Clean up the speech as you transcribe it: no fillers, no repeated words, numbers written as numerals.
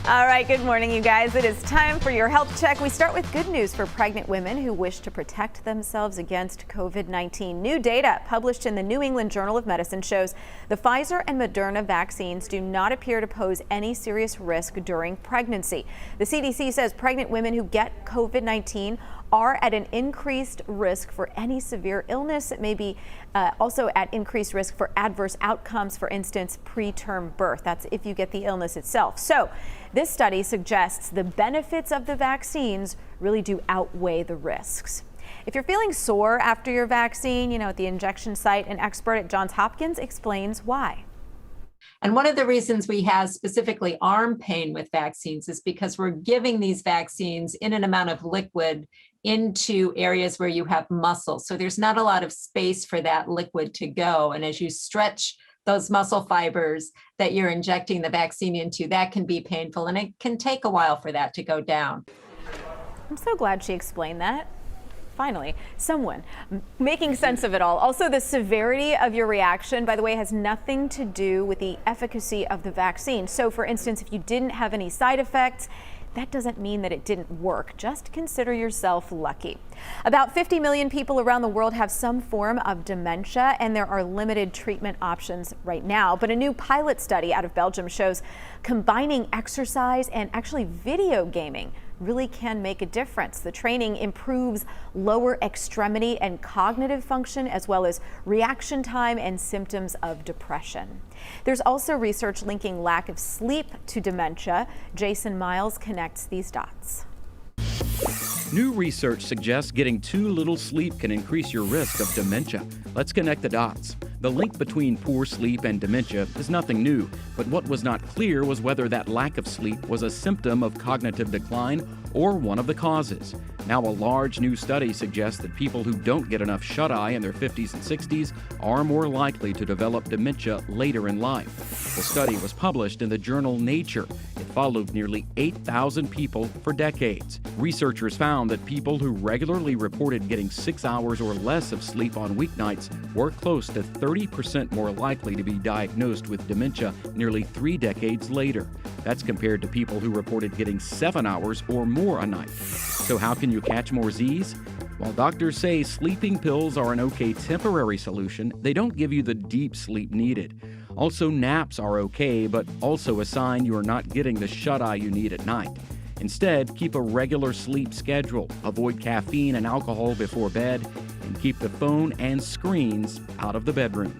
All right, good morning, you guys. It is time for your health check. We start with good news for pregnant women who wish to protect themselves against COVID-19. New data published in the New England Journal of Medicine shows the Pfizer and Moderna vaccines do not appear to pose any serious risk during pregnancy. The CDC says pregnant women who get COVID-19 are at an increased risk for any severe illness. It may be also at increased risk for adverse outcomes, for instance, preterm birth. That's if you get the illness itself. So this study suggests the benefits of the vaccines really do outweigh the risks. If you're feeling sore after your vaccine, at the injection site, an expert at Johns Hopkins explains why. And one of the reasons we have specifically arm pain with vaccines is because we're giving these vaccines in an amount of liquid into areas where you have muscle. So there's not a lot of space for that liquid to go. And as you stretch those muscle fibers that you're injecting the vaccine into, that can be painful, and it can take a while for that to go down. I'm so glad she explained that. Finally, someone making sense of it all. Also, the severity of your reaction, by the way, has nothing to do with the efficacy of the vaccine. So, for instance, if you didn't have any side effects, that doesn't mean that it didn't work. Just consider yourself lucky. About 50 million people around the world have some form of dementia, and there are limited treatment options right now. But a new pilot study out of Belgium shows combining exercise and actually video gaming really can make a difference. The training improves lower extremity and cognitive function, as well as reaction time and symptoms of depression. There's also research linking lack of sleep to dementia. Jason Miles connects these dots. New research suggests getting too little sleep can increase your risk of dementia. Let's connect the dots. The link between poor sleep and dementia is nothing new, but what was not clear was whether that lack of sleep was a symptom of cognitive decline or one of the causes. Now, a large new study suggests that people who don't get enough shut-eye in their 50s and 60s are more likely to develop dementia later in life. The study was published in the journal Nature. It followed nearly 8,000 people for decades. Researchers found that people who regularly reported getting 6 hours or less of sleep on weeknights were close to 30% more likely to be diagnosed with dementia nearly 3 decades later. That's compared to people who reported getting 7 hours or more a night. So how can you catch more Z's? While doctors say sleeping pills are an okay temporary solution, they don't give you the deep sleep needed. Also, naps are okay, but also a sign you are not getting the shut-eye you need at night. Instead, keep a regular sleep schedule, avoid caffeine and alcohol before bed, and keep the phone and screens out of the bedroom.